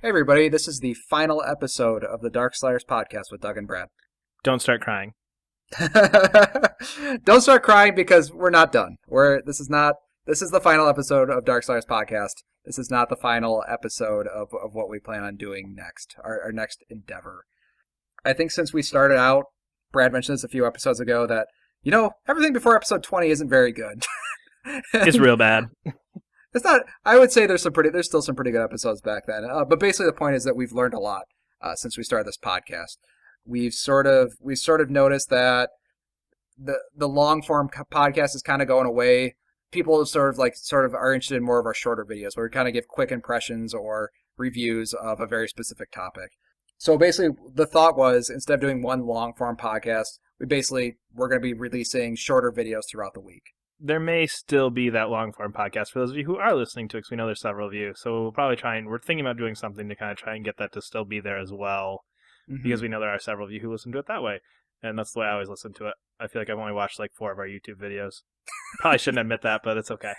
Hey everybody, this is the final episode of the Darksliders Podcast with Doug and Brad. Don't start crying. Don't start crying because we're not done. This is the final episode of Darksliders Podcast. This is not the final episode of what we plan on doing next, our next endeavor. I think since we started out, Brad mentioned this a few episodes ago, that, everything before episode 20 isn't very good. It's real bad. It's not. I would say there's still some pretty good episodes back then. But basically, the point is that we've learned a lot since we started this podcast. We've sort of noticed that the long form podcast is kind of going away. People sort of are interested in more of our shorter videos, where we kind of give quick impressions or reviews of a very specific topic. So basically, the thought was, instead of doing one long form podcast, we're going to be releasing shorter videos throughout the week. There may still be that long-form podcast for those of you who are listening to it, because we know there's several of you. So we'll probably we're thinking about doing something to kind of try and get that to still be there as well, because we know there are several of you who listen to it that way. And that's the way I always listen to it. I feel like I've only watched like 4 of our YouTube videos. Probably shouldn't admit that, but it's okay.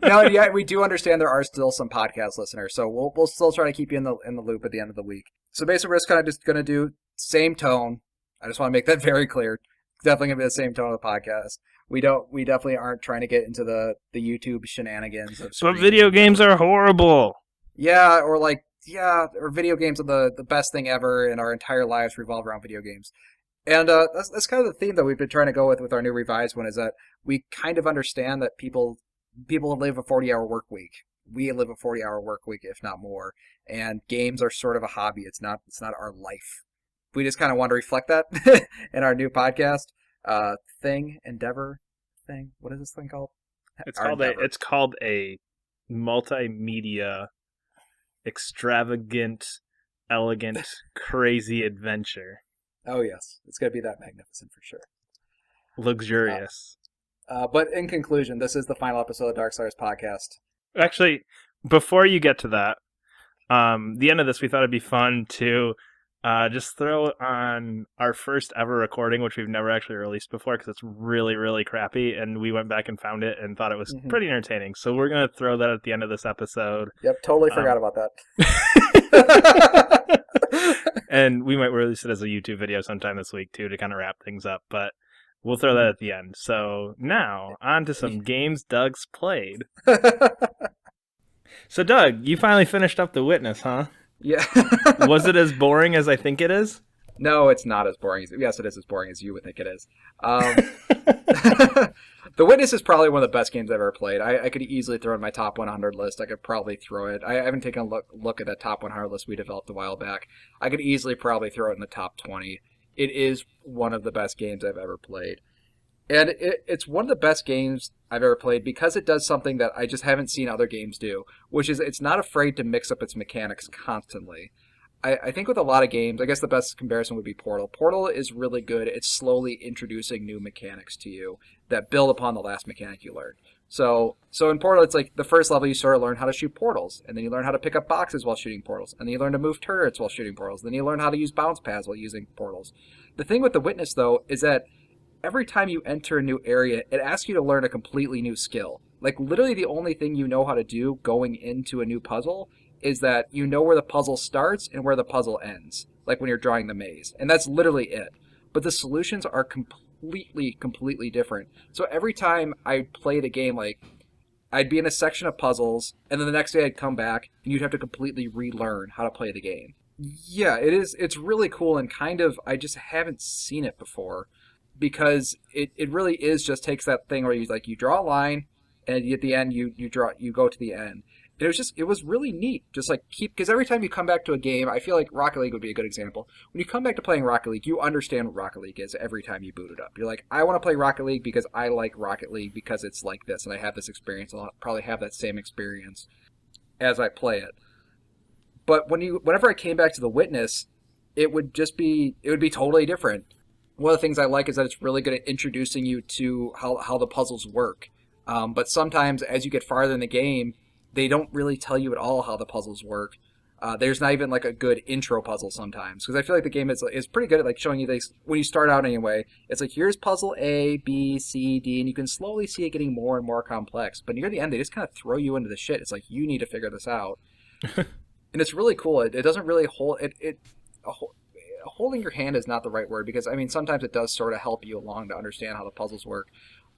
No, yeah, we do understand there are still some podcast listeners, so we'll still try to keep you in the loop at the end of the week. So basically, we're just going to do same tone. I just want to make that very clear. Definitely gonna be the same tone of the podcast. We definitely aren't trying to get into the YouTube shenanigans of But video games are horrible. Yeah, or video games are the best thing ever, and our entire lives revolve around video games. And that's kind of the theme that we've been trying to go with our new revised one, is that we kind of understand that people live a 40-hour work week. We live a 40-hour work week, if not more. And games are sort of a hobby. It's not our life. We just kind of want to reflect that in our new podcast endeavor. What is this thing called? It's called a multimedia extravagant, elegant, crazy adventure. Oh yes, it's going to be that magnificent for sure. Luxurious. But in conclusion, this is the final episode of Darksliders Podcast. Actually, before you get to that, the end of this, we thought it'd be fun to just throw on our first ever recording, which we've never actually released before because it's really, really crappy, and we went back and found it and thought it was pretty entertaining. So we're going to throw that at the end of this episode. Yep, totally forgot about that. And we might release it as a YouTube video sometime this week, too, to kind of wrap things up, but we'll throw that at the end. So now, on to some games Doug's played. So, Doug, you finally finished up The Witness, huh? Yeah. Was it as boring as I think it is? No, it's not as boring. Yes, it is as boring as you would think it is. The Witness is probably one of the best games I've ever played. I could easily throw it in my top 100 list. I could probably throw it. I haven't taken a look at that top 100 list we developed a while back. I could easily probably throw it in the top 20. It is one of the best games I've ever played. And it's one of the best games I've ever played because it does something that I just haven't seen other games do, which is it's not afraid to mix up its mechanics constantly. I think with a lot of games, I guess the best comparison would be Portal. Portal is really good. It's slowly introducing new mechanics to you that build upon the last mechanic you learned. So in Portal, it's like the first level you sort of learn how to shoot portals, and then you learn how to pick up boxes while shooting portals, and then you learn to move turrets while shooting portals, then you learn how to use bounce pads while using portals. The thing with The Witness, though, is that every time you enter a new area, it asks you to learn a completely new skill. Like, literally the only thing you know how to do going into a new puzzle is that you know where the puzzle starts and where the puzzle ends, like when you're drawing the maze. And that's literally it. But the solutions are completely different. So every time I played a game, like, I'd be in a section of puzzles, and then the next day I'd come back, and you'd have to completely relearn how to play the game. Yeah, it's really cool, and kind of, I just haven't seen it before. Because it really is just takes that thing where you draw a line, and at the end you go to the end. And it was really neat. Just because every time you come back to a game, I feel like Rocket League would be a good example. When you come back to playing Rocket League, you understand what Rocket League is every time you boot it up. You're like, I want to play Rocket League because I like Rocket League because it's like this, and I have this experience, and I'll probably have that same experience as I play it. But whenever I came back to The Witness, it would be totally different. One of the things I like is that it's really good at introducing you to how the puzzles work. But sometimes as you get farther in the game, they don't really tell you at all how the puzzles work. There's not even like a good intro puzzle sometimes. Because I feel like the game is pretty good at like showing you this when you start out anyway. It's like, here's puzzle A, B, C, D, and you can slowly see it getting more and more complex. But near the end, they just kind of throw you into the shit. It's like, you need to figure this out. And it's really cool. It doesn't really hold it. Holding your hand is not the right word, because I mean sometimes it does sort of help you along to understand how the puzzles work,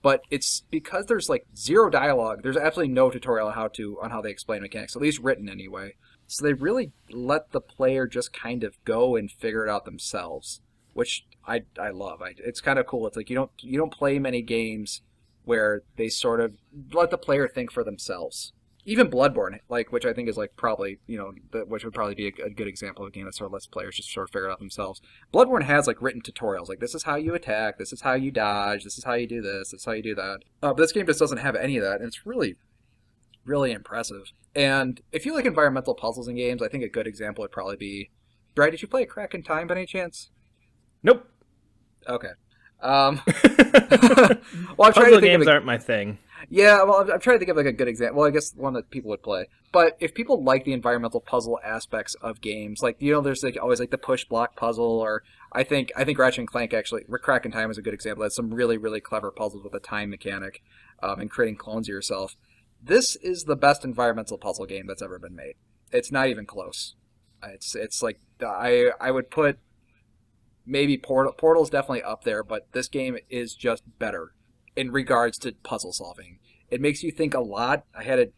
but it's because there's like zero dialogue. There's absolutely no tutorial on how they explain mechanics, at least written anyway. So they really let the player just kind of go and figure it out themselves, which I love. It's kind of cool. It's like you don't play many games where they sort of let the player think for themselves. Even Bloodborne, like, which I think is like probably, which would probably be a good example of a game that sort of lets players just sort of figure it out themselves. Bloodborne has like written tutorials, like this is how you attack, this is how you dodge, this is how you do this is how you do that. But this game just doesn't have any of that, and it's really, really impressive. And if you like environmental puzzles in games, I think a good example would probably be, Brad, did you play A Crack in Time by any chance? Nope. Okay. Well, I'm trying Puzzle to think games of aren't my thing. Yeah, well, I'm trying to think of like a good example. Well, I guess one that people would play. But if people like the environmental puzzle aspects of games, like there's like always like the push block puzzle, or I think Ratchet and Clank actually, Crack in Time is a good example. That's some really really clever puzzles with a time mechanic, and creating clones of yourself. This is the best environmental puzzle game that's ever been made. It's not even close. It's like I would put maybe Portal's definitely up there, but this game is just better in regards to puzzle solving. It makes you think a lot. I had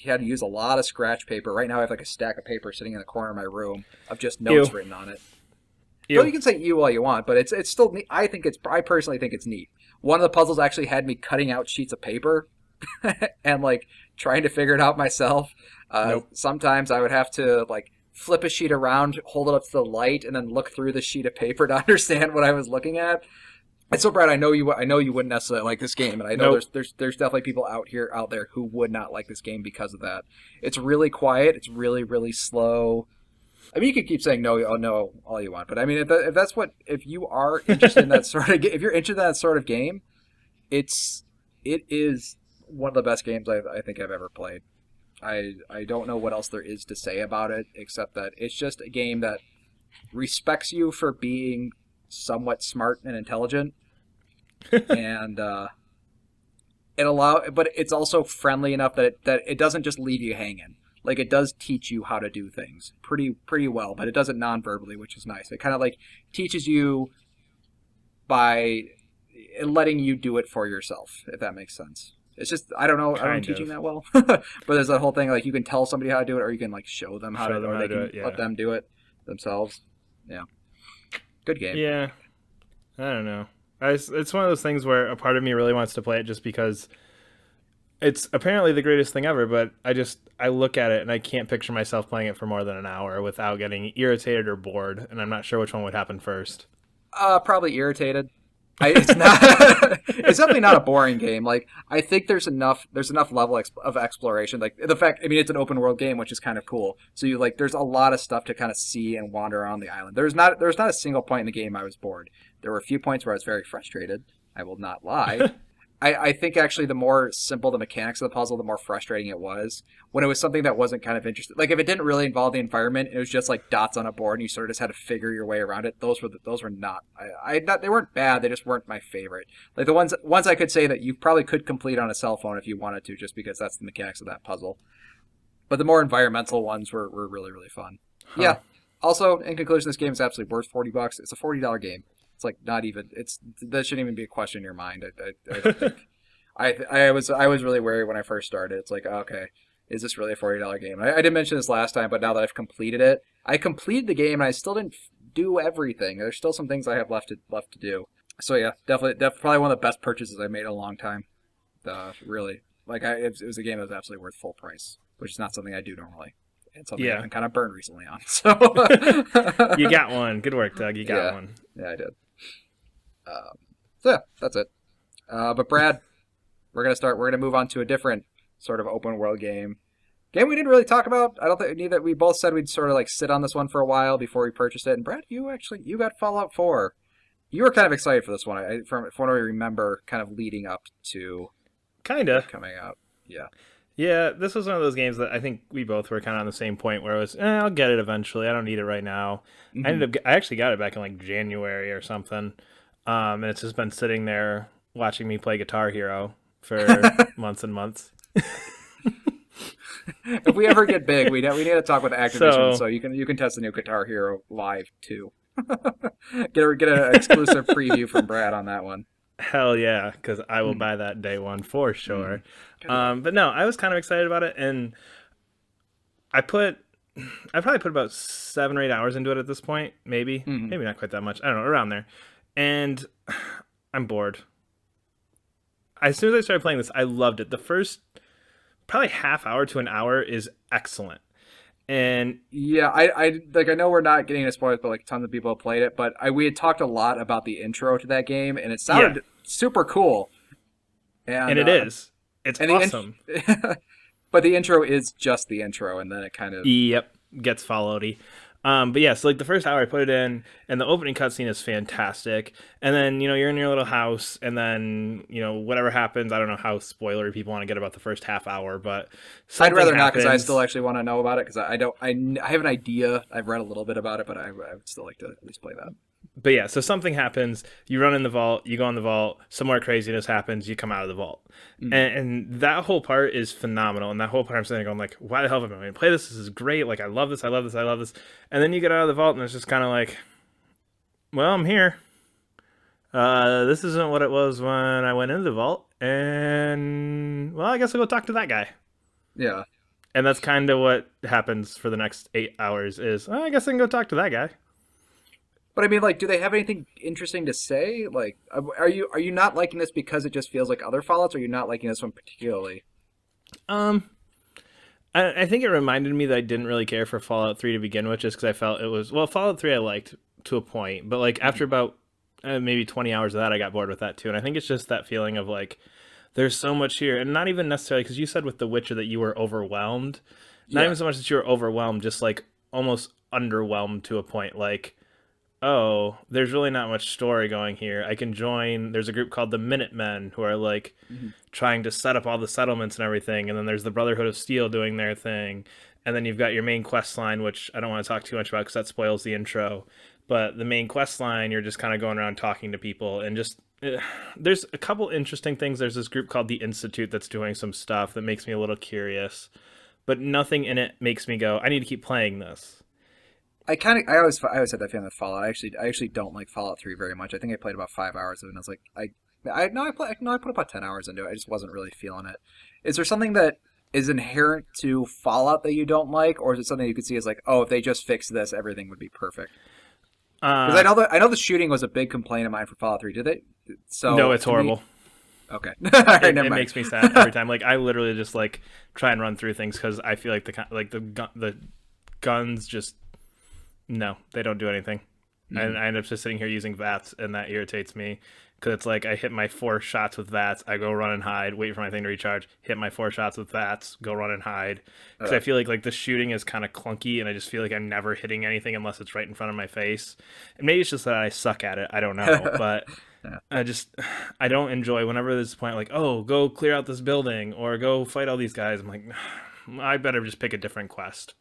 to use a lot of scratch paper. Right now I have like a stack of paper sitting in the corner of my room of just notes written on it. Well, you can say ew all you want, but it's still neat. I personally think it's neat. One of the puzzles actually had me cutting out sheets of paper and like trying to figure it out myself. Sometimes I would have to like flip a sheet around, hold it up to the light, and then look through the sheet of paper to understand what I was looking at. And so, Brad, I know you wouldn't necessarily like this game, and I know there's definitely people out there who would not like this game because of that. It's really quiet. It's really really slow. I mean, you could keep saying no all you want, but I mean, if you are interested in that sort of if you're interested in that sort of game, it is one of the best games I think I've ever played. I don't know what else there is to say about it except that it's just a game that respects you for being somewhat smart and intelligent, and but it's also friendly enough that it doesn't just leave you hanging. Like, it does teach you how to do things pretty well, but it does it non-verbally, which is nice. It kind of like teaches you by letting you do it for yourself, if that makes sense. It's just, I don't know I'm teaching that well, but there's that whole thing, like, you can tell somebody how to do it, or you can like show them how to do it, or they can let them do it themselves. Yeah. Good game. Yeah. I don't know. It's one of those things where a part of me really wants to play it just because it's apparently the greatest thing ever, but I look at it and I can't picture myself playing it for more than an hour without getting irritated or bored, and I'm not sure which one would happen first. Probably irritated. It's not. It's definitely not a boring game. Like, I think there's enough level of exploration. Like, the fact, I mean, it's an open world game, which is kind of cool. So there's a lot of stuff to kind of see and wander around the island. There's not a single point in the game I was bored. There were a few points where I was very frustrated. I will not lie. I think actually the more simple the mechanics of the puzzle, the more frustrating it was. When it was something that wasn't kind of interesting, like if it didn't really involve the environment, it was just like dots on a board and you sort of just had to figure your way around it. Those were not. They weren't bad. They just weren't my favorite. Like the ones I could say that you probably could complete on a cell phone if you wanted to, just because that's the mechanics of that puzzle. But the more environmental ones were really really fun. Huh. Yeah. Also, in conclusion, this game is absolutely worth $40. It's a $40 game. It's like not even. That shouldn't even be a question in your mind. I don't think. I was really worried when I first started. It's like, okay, is this really a $40 game? I didn't mention this last time, but now that I've completed it, I completed the game and I still didn't do everything. There's still some things I have left to do. So yeah, definitely probably one of the best purchases I made in a long time. Really, like it was a game that was absolutely worth full price, which is not something I do normally. And something I've been kind of burned recently on. So you got one. Good work, Doug. You got one. Yeah, I did. So yeah, that's it. But Brad, we're gonna move on to a different sort of open world game we didn't really talk about. I don't think neither. We both said we'd sort of like sit on this one for a while before we purchased it. And Brad, you got Fallout 4. You were kind of excited for this one. From what I remember, kind of leading up to coming out. Yeah. Yeah, this was one of those games that I think we both were kind of on the same point where it was, I'll get it eventually. I don't need it right now. Mm-hmm. I actually got it back in like January or something. And it's just been sitting there watching me play Guitar Hero for months and months. If we ever get big, we need to talk with Activision, So so you can test the new Guitar Hero live too. Get an exclusive preview from Brad on that one. hell yeah, because I will Mm. buy that day one for sure. Good. But no, I was kind of excited about it, and I probably put about 7 or 8 hours into it at this point, maybe not quite that much. I don't know, around there, and I'm bored. As soon as I started playing this, I loved it. The first probably half hour to an hour is excellent. And Yeah, I know we're not getting into spoilers, but like tons of people have played it. But we had talked a lot about the intro to that game, and it sounded super cool. And it is. It's and awesome. But the intro is just the intro, and then it kind of Gets followedy. But yeah, so like the first hour I put it in, and the opening cutscene is fantastic. And then, you're in your little house, and then, whatever happens, I don't know how spoilery people want to get about the first half hour, but I'd rather not, because I happens. still actually want to know about it, because I have an idea. I've read a little bit about it, but I would still like to at least play that. But yeah, so something happens, you run in the vault, you go in the vault, some more craziness happens, you come out of the vault. And that whole part is phenomenal. And that whole part I'm sitting there going like, why the hell am I going to play this? This is great. Like, I love this, I love this, I love this. And then you get out of the vault and it's just kind of like, well, I'm here. This isn't what it was when I went into the vault. And, well, I guess I'll go talk to that guy. Yeah. And that's kind of what happens for the next 8 hours is, I guess I can go talk to that guy. But I mean, like, do they have anything interesting to say? Like, are you not liking this because it just feels like other Fallouts, or are you not liking this one particularly? I think it reminded me that I didn't really care for Fallout 3 to begin with, just because I felt it was, well, Fallout 3 I liked to a point, but like after about maybe 20 hours of that, I got bored with that too. And I think it's just that feeling of like, there's so much here, and not even necessarily because you said with The Witcher that you were overwhelmed. Not even so much that you were overwhelmed, just like almost underwhelmed to a point. Like, oh, there's really not much story going here. I can join. There's a group called the Minutemen who are like trying to set up all the settlements and everything. And then there's the Brotherhood of Steel doing their thing. And then you've got your main quest line, which I don't want to talk too much about because that spoils the intro. But the main quest line, you're just kind of going around talking to people and just there's a couple interesting things. There's this group called the Institute that's doing some stuff that makes me a little curious, but nothing in it makes me go, I need to keep playing this. I always had that feeling with Fallout. I actually don't like Fallout 3 very much. I think I played about 5 hours of it, and I was like, I put about 10 hours into it. I just wasn't really feeling it. Is there something that is inherent to Fallout that you don't like, or is it something you could see as like, oh, if they just fixed this, everything would be perfect? Because I know the shooting was a big complaint of mine for Fallout 3. Did it? So no, it's horrible. Okay, all right, it never mind. Makes me sad every time. Like I literally just like try and run through things because I feel like the guns just. No, they don't do anything. And I end up just sitting here using VATS, and that irritates me. Because it's like I hit my 4 shots with VATS, I go run and hide, wait for my thing to recharge, hit my 4 shots with VATS, go run and hide. Because I feel like the shooting is kind of clunky, and I just feel like I'm never hitting anything unless it's right in front of my face. And maybe it's just that I suck at it, I don't know. But I don't enjoy whenever there's a point like, oh, go clear out this building, or go fight all these guys. I'm like, I better just pick a different quest.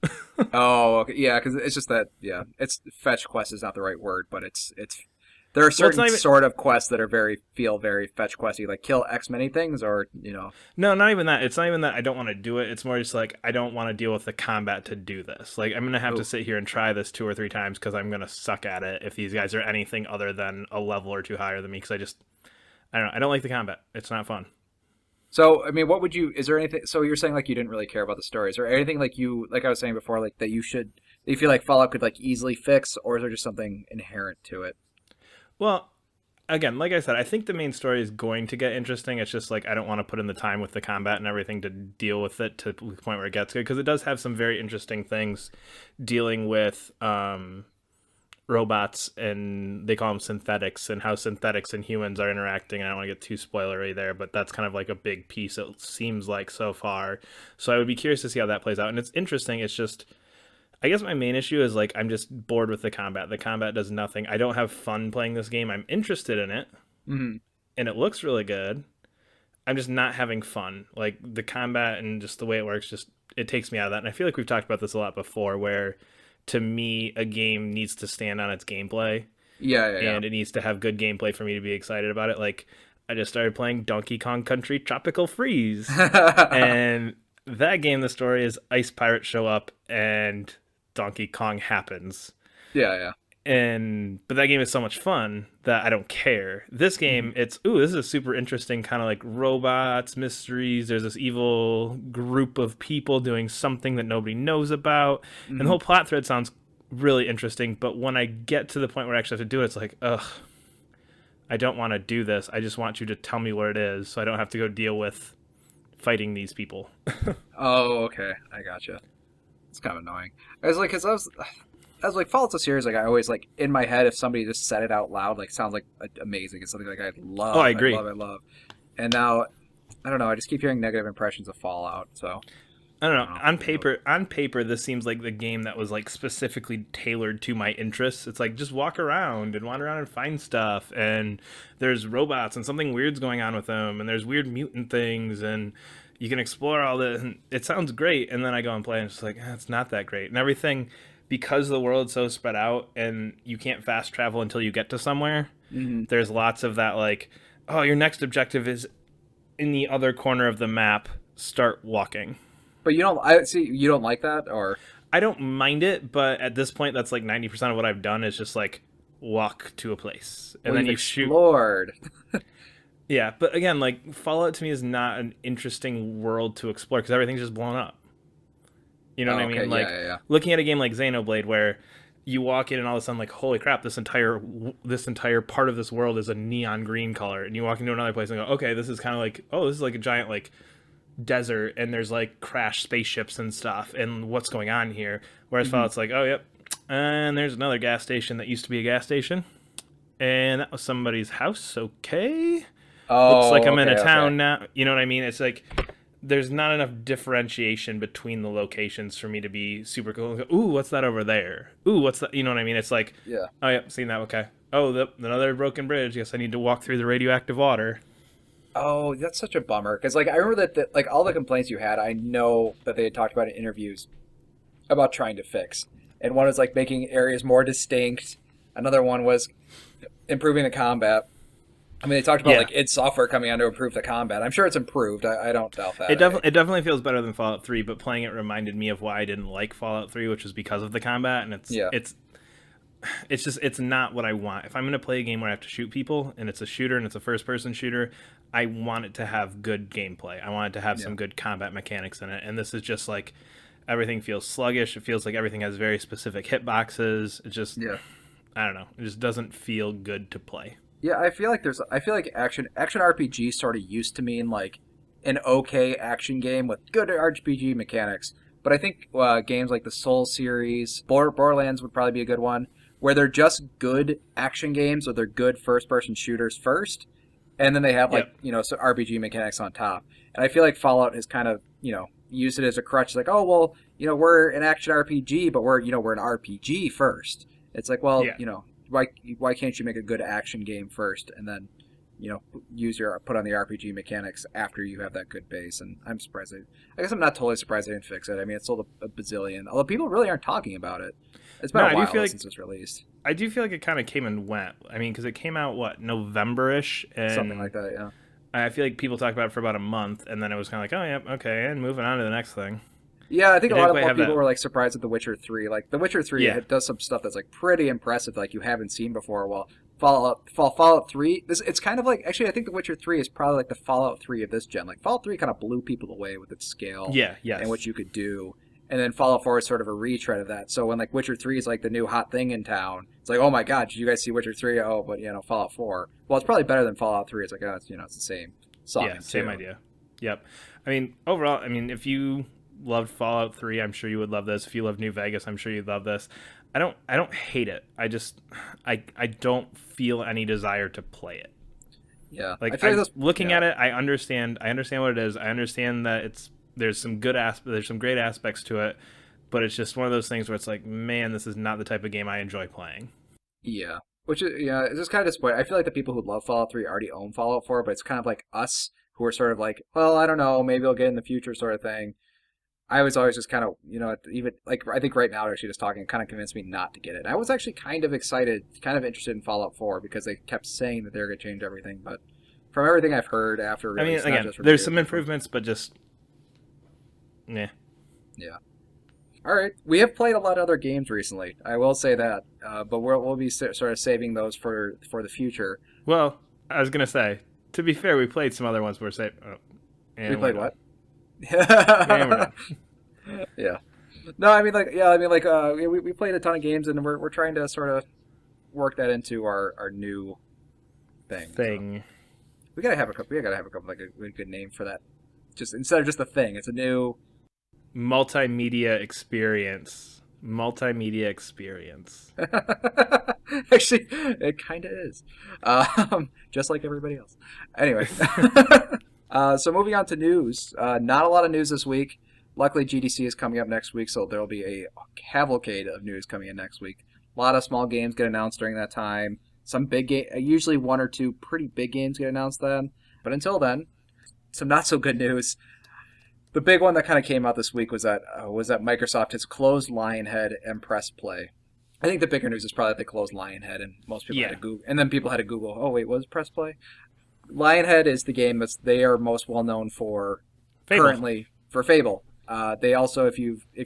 Oh, okay. Yeah, because it's just that, it's fetch quest is not the right word, but it's there are certain sort of quests that are feel very fetch questy, like kill X many things, or No, not even that. It's not even that I don't want to do it. It's more just like I don't want to deal with the combat to do this. Like I'm gonna have to sit here and try this 2 or 3 times because I'm gonna suck at it if these guys are anything other than a level or 2 higher than me. Because I don't know. I don't like the combat. It's not fun. So, I mean, is there anything, so you're saying like you didn't really care about the stories, or anything like like I was saying before, like that you feel like Fallout could like easily fix, or is there just something inherent to it? Well, again, like I said, I think the main story is going to get interesting. It's just like I don't want to put in the time with the combat and everything to deal with it to the point where it gets good, because it does have some very interesting things dealing with robots, and they call them synthetics, and how synthetics and humans are interacting. I don't want to get too spoilery there, but that's kind of like a big piece, it seems like, so far. So I would be curious to see how that plays out. And it's interesting. It's just, I guess my main issue is like I'm just bored with the combat. The combat does nothing. I don't have fun playing this game. I'm interested in it, and it looks really good. I'm just not having fun. Like the combat and just the way it works, just it takes me out of that. And I feel like we've talked about this a lot before, where to me, a game needs to stand on its gameplay. And it needs to have good gameplay for me to be excited about it. Like, I just started playing Donkey Kong Country Tropical Freeze. And That game, the story is ice pirates show up and Donkey Kong happens. Yeah. But that game is so much fun that I don't care. This game, this is a super interesting kind of like robots, mysteries. There's this evil group of people doing something that nobody knows about. And the whole plot thread sounds really interesting. But when I get to the point where I actually have to do it, it's like, ugh, I don't want to do this. I just want you to tell me what it is so I don't have to go deal with fighting these people. Oh, okay. I gotcha. It's kind of annoying. I was like, Fallout's a series, like, I always, like, in my head, if somebody just said it out loud, like, sounds like amazing. It's something like I love. Oh, I agree. I love. And now, I don't know, I just keep hearing negative impressions of Fallout, so. I don't know. On paper, this seems like the game that was, like, specifically tailored to my interests. It's like, just walk around and wander around and find stuff, and there's robots, and something weird's going on with them, and there's weird mutant things, and you can explore all this, and it sounds great, and then I go and play, and it's just like, it's not that great. And everything, because the world's so spread out, and you can't fast travel until you get to somewhere, there's lots of that, like, oh, your next objective is in the other corner of the map, start walking. But you don't like that, or? I don't mind it, but at this point, that's like 90% of what I've done is just like walk to a place and then you explored. Shoot. Yeah, but again, like Fallout to me is not an interesting world to explore because everything's just blown up. You know what I mean? Like looking at a game like Xenoblade where you walk in and all of a sudden like, holy crap, this entire part of this world is a neon green color, and you walk into another place and go, okay, this is kind of like, oh, this is like a giant like desert, and there's like crashed spaceships and stuff, and what's going on here? Whereas Fallout's like, oh yep, and there's another gas station that used to be a gas station, and that was somebody's house. Okay, looks like I'm in a town now. You know what I mean? It's like there's not enough differentiation between the locations for me to be super cool. Ooh, what's that over there? Ooh, what's that? You know what I mean? It's like, oh yep, seen that. Okay. Oh, another broken bridge. Guess I need to walk through the radioactive water. Oh, that's such a bummer. Because, like, I remember that, like, all the complaints you had, I know that they had talked about in interviews about trying to fix. And one was, like, making areas more distinct. Another one was improving the combat. I mean, they talked about, like, id Software coming on to improve the combat. I'm sure it's improved. I don't doubt that. It definitely feels better than Fallout 3, but playing it reminded me of why I didn't like Fallout 3, which was because of the combat. And it's not what I want. If I'm going to play a game where I have to shoot people, and it's a shooter and it's a first-person shooter, I want it to have good gameplay. I want it to have some good combat mechanics in it. And this is just like, everything feels sluggish. It feels like everything has very specific hitboxes. It just, I don't know. It just doesn't feel good to play. Yeah, I feel like action RPG sort of used to mean like an okay action game with good RPG mechanics. But I think games like the Soul series, Borderlands would probably be a good one, where they're just good action games or they're good first-person shooters first, and then they have like so RPG mechanics on top. And I feel like Fallout has kind of used it as a crutch. It's like, oh well, we're an action RPG, but we're an RPG first. It's like, well, why can't you make a good action game first and then put on the RPG mechanics after you have that good base? And I'm surprised. I guess I'm not totally surprised they didn't fix it. I mean, it's sold a bazillion. Although people really aren't talking about it. It's been a while since it's released. I do feel like it kind of came and went. I mean, because it came out, November-ish? And something like that, yeah. I feel like people talked about it for about a month, and then it was kind of like, oh, yeah, okay, and moving on to the next thing. Yeah, I think a lot of people were like surprised at The Witcher 3. Like, The Witcher 3 it does some stuff that's like pretty impressive, like you haven't seen before. Well, Fallout 3, it's kind of like, actually, I think The Witcher 3 is probably like the Fallout 3 of this gen. Like, Fallout 3 kind of blew people away with its scale and what you could do. And then Fallout 4 is sort of a retread of that. So when like Witcher 3 is like the new hot thing in town, it's like, oh my god, did you guys see Witcher 3? Oh, but Fallout 4. Well, it's probably better than Fallout 3. It's like, it's the same song. Yeah, same idea. Yep. I mean, overall, if you loved Fallout 3, I'm sure you would love this. If you love New Vegas, I'm sure you'd love this. I don't hate it. I don't feel any desire to play it. Yeah. Like looking at it, I understand what it is. I understand that there's some great aspects to it, but it's just one of those things where it's like, man, this is not the type of game I enjoy playing. Yeah. Which is, it's just kind of disappointing. I feel like the people who love Fallout 3 already own Fallout 4, but it's kind of like us who are sort of like, well, I don't know, maybe I'll get in the future sort of thing. I was always just kind of, even like, I think right now actually just talking kind of convinced me not to get it. I was actually kind of excited, kind of interested in Fallout 4 because they kept saying that they're going to change everything, but from everything I've heard after release, again, there's some improvements, but just Nah. Yeah. All right. We have played a lot of other games recently. I will say that, but we'll be sort of saving those for the future. Well, I was gonna say, to be fair, we played some other ones. We're safe. Oh, We and played we're what? done. And we're done. Yeah. No, I mean like we played a ton of games and we're trying to sort of work that into our new thing. So we gotta have a couple like a good name for that. Just instead of just a thing, it's a new Multimedia experience. Actually, it kind of is, just like everybody else. Anyway, so moving on to news. Not a lot of news this week. Luckily, GDC is coming up next week, so there will be a cavalcade of news coming in next week. A lot of small games get announced during that time. Some big game, usually one or two pretty big games get announced then. But until then, some not so good news. The big one that kind of came out this week was that Microsoft has closed Lionhead and Press Play. I think the bigger news is probably that they closed Lionhead, and most people had to Google, and then people had to Google. Oh wait, what was Press Play? Lionhead is the game they are most well known for currently for Fable. They also, if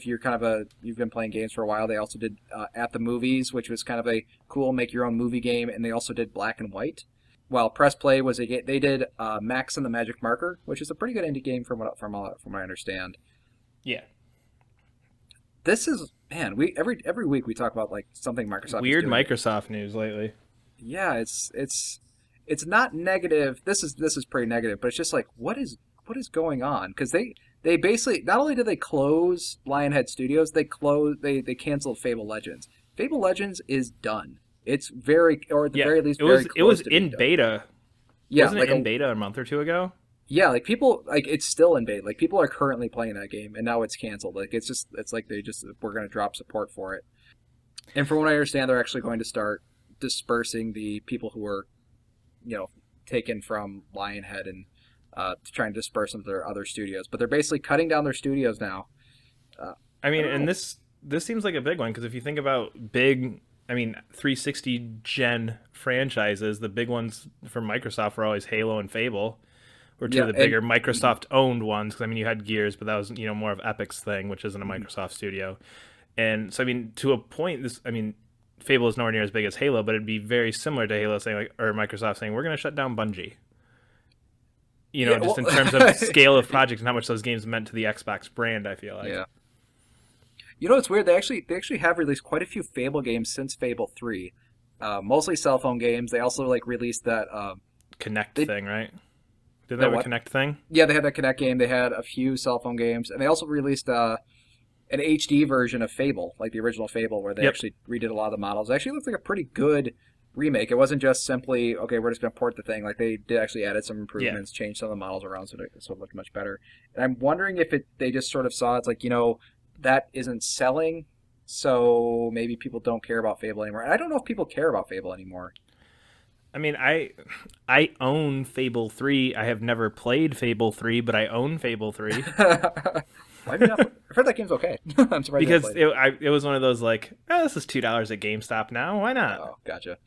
you're kind of you've been playing games for a while, they also did At the Movies, which was kind of a cool make your own movie game, and they also did Black and White. While Press Play was a game, they did Max and the Magic Marker, which is a pretty good indie game from what I understand. Yeah. This is we every week we talk about like something Microsoft Weird is doing. Microsoft news lately. Yeah, it's not negative. This is pretty negative, but it's just like what is going on? Because they basically not only did they close Lionhead Studios, they canceled Fable Legends. Fable Legends is done. It's very, or at the very least, it was in beta. Yeah, wasn't it in beta a month or two ago? Yeah, like people, like it's still in beta. Like people are currently playing that game, and now it's canceled. Like it's like we're going to drop support for it. And from what I understand, they're actually going to start dispersing the people who were, taken from Lionhead and trying to disperse them to their other studios. But they're basically cutting down their studios now. And this seems like a big one because if you think about big. 360 gen franchises, the big ones from Microsoft were always Halo and Fable, or two of the bigger Microsoft-owned ones. Because you had Gears, but that was more of Epic's thing, which isn't a Microsoft studio. And so to a point, Fable is nowhere near as big as Halo, but it'd be very similar to Halo saying or Microsoft saying we're going to shut down Bungie. In terms of scale of projects and how much those games meant to the Xbox brand. I feel like. Yeah. It's weird. They actually have released quite a few Fable games since Fable 3. Mostly cell phone games. They also released that Connect thing, right? Did they have a Connect thing? Yeah, they had that Connect game. They had a few cell phone games, and they also released an HD version of Fable, like the original Fable, where they actually redid a lot of the models. It actually looks like a pretty good remake. It wasn't just simply okay, we're just going to port the thing. Like they did actually added some improvements, changed some of the models around, so it looked much better. And I'm wondering if they just sort of saw it's like that isn't selling, so maybe people don't care about Fable anymore. And I don't know if people care about Fable anymore. I own Fable 3. I have never played Fable 3, but I own Fable 3. Why not? I've heard that game's okay. I'm surprised because it was one of those this is $2 at GameStop now. Why not? Oh, gotcha.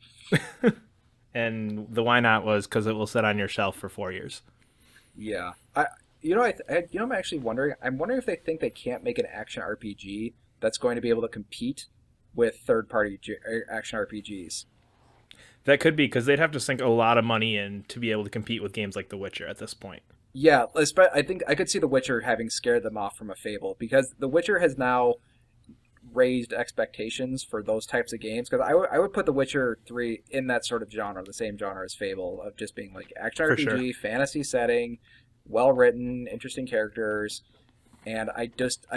And the why not was because it will sit on your shelf for 4 years. Yeah. I'm actually wondering. I'm wondering if they think they can't make an action RPG that's going to be able to compete with third-party action RPGs. That could be because they'd have to sink a lot of money in to be able to compete with games like The Witcher at this point. Yeah, I think I could see The Witcher having scared them off from a Fable because The Witcher has now raised expectations for those types of games. Because I would put The Witcher 3 in that sort of genre, the same genre as Fable, of just being like action RPG, fantasy setting, well written, interesting characters, and I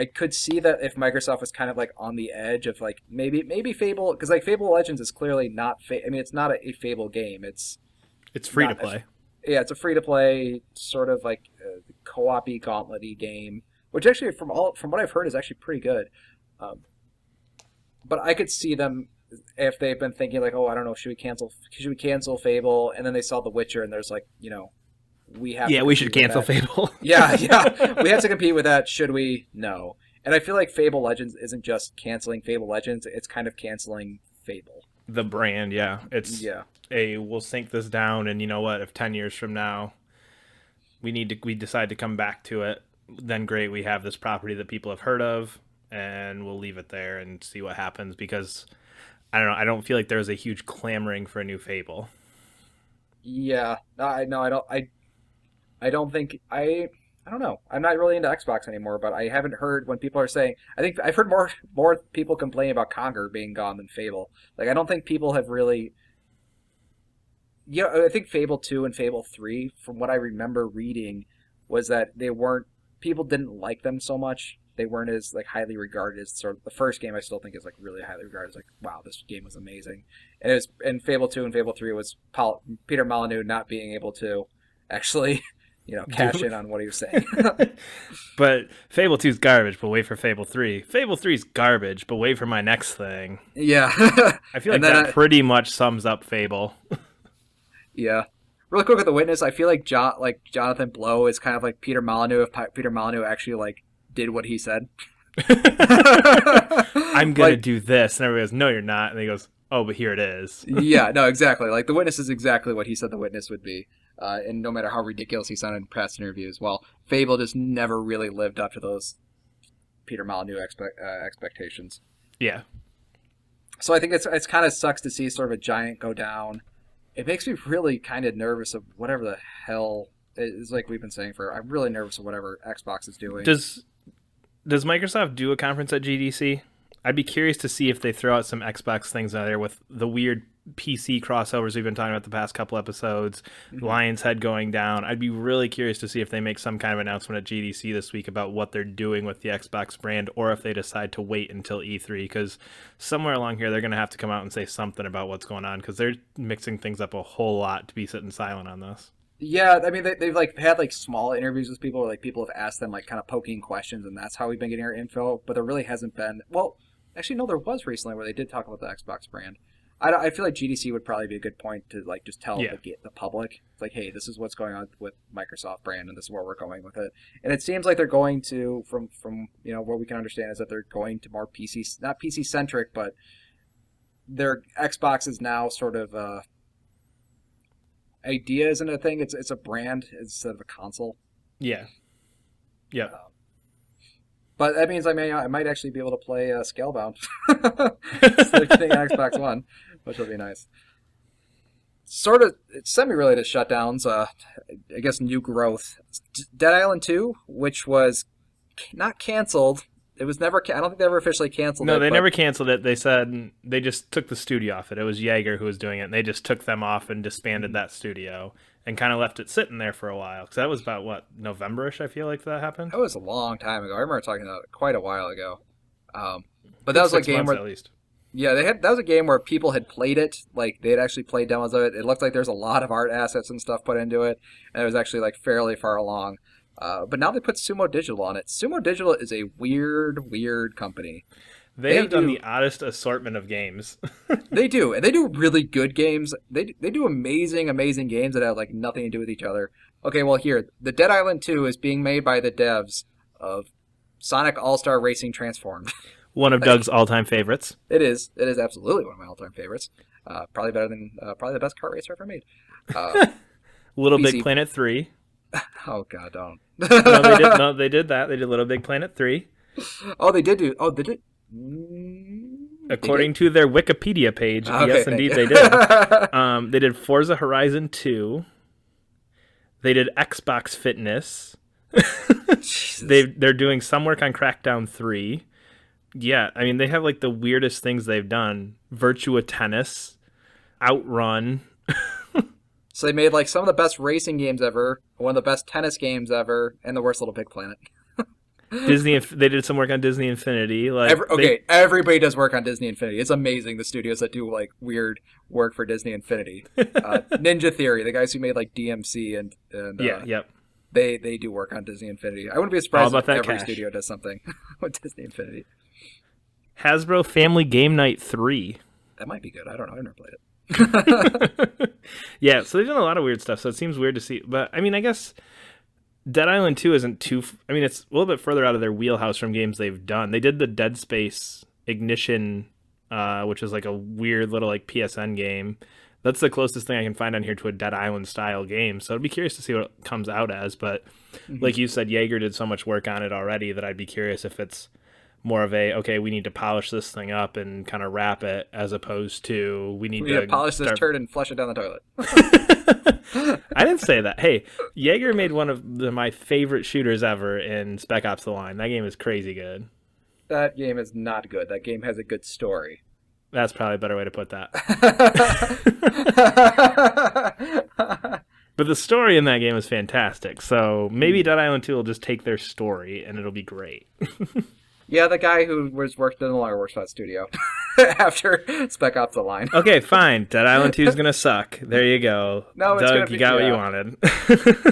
could see that if Microsoft was kind of on the edge of maybe Fable, because Fable Legends is clearly not it's not a Fable game. It's free to play. It's a free to play sort of co-op-y gauntlet-y game, which actually from what I've heard is actually pretty good. But I could see them if they've been thinking I don't know, should we cancel Fable, and then they saw The Witcher and there's we should cancel Fable. yeah, we have to compete with that. Should we? No. And I feel like Fable Legends isn't just canceling Fable Legends; it's kind of canceling Fable. The brand, yeah. It's we'll sink this down, and you know what? If 10 years from now we decide to come back to it, then great, we have this property that people have heard of, and we'll leave it there and see what happens, because I don't know, I don't feel like there's a huge clamoring for a new Fable. Yeah, I no, I don't. I don't think I don't know. I'm not really into Xbox anymore, but I haven't heard when people are saying. I think I've heard more people complaining about Conquer being gone than Fable. Like I don't think people have really. Yeah, I think Fable 2 and Fable 3, from what I remember reading, was that people didn't like them so much. They weren't as like highly regarded as sort of the first game. I still think is like really highly regarded. It's like, wow, this game was amazing. And Fable 2 and Fable 3 was Peter Molyneux not being able to actually, cash in on what he was saying. But Fable 2's garbage, but wait for Fable 3. Fable 3's garbage, but wait for my next thing. Yeah. I feel like that pretty much sums up Fable. Yeah. Really quick with The Witness, I feel like Jonathan Blow is kind of like Peter Molyneux if Peter Molyneux actually like did what he said. I'm going to do this. And everybody goes, no, you're not. And he goes, oh, but here it is. Yeah, no, exactly. Like The Witness is exactly what he said The Witness would be. And no matter how ridiculous he sounded in past interviews, well, Fable just never really lived up to those Peter Molyneux expectations. Yeah. So I think it's kind of sucks to see sort of a giant go down. It makes me really kind of nervous of whatever the hell is, like we've been saying I'm really nervous of whatever Xbox is doing. Does Microsoft do a conference at GDC? I'd be curious to see if they throw out some Xbox things out there with the weird PC crossovers we've been talking about the past couple episodes, Lion's Head going down. I'd be really curious to see if they make some kind of announcement at GDC this week about what they're doing with the Xbox brand, or if they decide to wait until E3, because somewhere along here they're going to have to come out and say something about what's going on, because they're mixing things up a whole lot to be sitting silent on this. Yeah, I mean, they've like had like small interviews with people where like people have asked them like kind of poking questions, and that's how we've been getting our info. But there really hasn't been. Well, actually, no, there was recently where they did talk about the Xbox brand. I feel like GDC would probably be a good point to like just tell the public, it's like, hey, this is what's going on with Microsoft brand, and this is where we're going with it. And it seems like they're going to, from what we can understand, is that they're going to more PC, not PC centric, but their Xbox is now sort of idea isn't a thing. It's a brand instead of a console. Yeah. Yeah. But that means I might actually be able to play Scalebound instead of getting an Xbox One, which will be nice. Sort of semi-related shutdowns. I guess new growth. Dead Island 2, which was not canceled. It was never. I don't think they ever officially canceled it. No, they never canceled it. They said they just took the studio off it. It was Jaeger who was doing it, and they just took them off and disbanded that studio and kind of left it sitting there for a while. Because that was about, what, November-ish, I feel like that happened? That was a long time ago. I remember talking about it quite a while ago. But that was a game where, at least. Yeah, that was a game where people had played it. Like, they had actually played demos of it. It looked like there's a lot of art assets and stuff put into it, and it was actually like fairly far along. But now they put Sumo Digital on it. Sumo Digital is a weird company. They have done the oddest assortment of games. They do, and they do really good games. They do amazing games that have like nothing to do with each other. Okay, well here, the Dead Island 2 is being made by the devs of Sonic All-Star Racing Transformed. One of Doug's all-time favorites. It is absolutely one of my all-time favorites. Probably better than probably the best kart racer ever made. Little Big Planet 3. Oh God, don't. No, they did that. They did Little Big Planet 3. Oh, they did do. Oh, they did. According to their Wikipedia page, yes, indeed, they did. They did Forza Horizon 2. They did Xbox Fitness. They're doing some work on Crackdown 3. Yeah, I mean, they have like the weirdest things they've done. Virtua Tennis, Outrun. So they made like some of the best racing games ever, one of the best tennis games ever, and the worst Little Big Planet. Disney. They did some work on Disney Infinity. Everybody does work on Disney Infinity. It's amazing the studios that do like weird work for Disney Infinity. Ninja Theory, the guys who made like DMC and they do work on Disney Infinity. I wouldn't be surprised if every studio does something with Disney Infinity. Hasbro Family Game Night 3. That might be good. I don't know. I've never played it. Yeah, so they've done a lot of weird stuff, so it seems weird to see. But, I mean, I guess Dead Island 2 isn't too... I mean, it's a little bit further out of their wheelhouse from games they've done. They did the Dead Space Ignition, which is like a weird little like PSN game. That's the closest thing I can find on here to a Dead Island style game. So I'd be curious to see what it comes out as. But like you said, Jaeger did so much work on it already that I'd be curious if it's more of a, okay, we need to polish this thing up and kind of wrap it, as opposed to we need to polish this turd and flush it down the toilet. I didn't say that. Hey, Jaeger made one of my favorite shooters ever in Spec Ops The Line. That game is crazy good. That game is not good. That game has a good story. That's probably a better way to put that. But the story in that game is fantastic. So maybe Dead Island 2 will just take their story and it'll be great. Yeah, the guy who worked no longer works for that studio after Spec Ops The Line. Okay, fine. Dead Island 2 is gonna suck. There you go. No, it's Doug, you got what you wanted.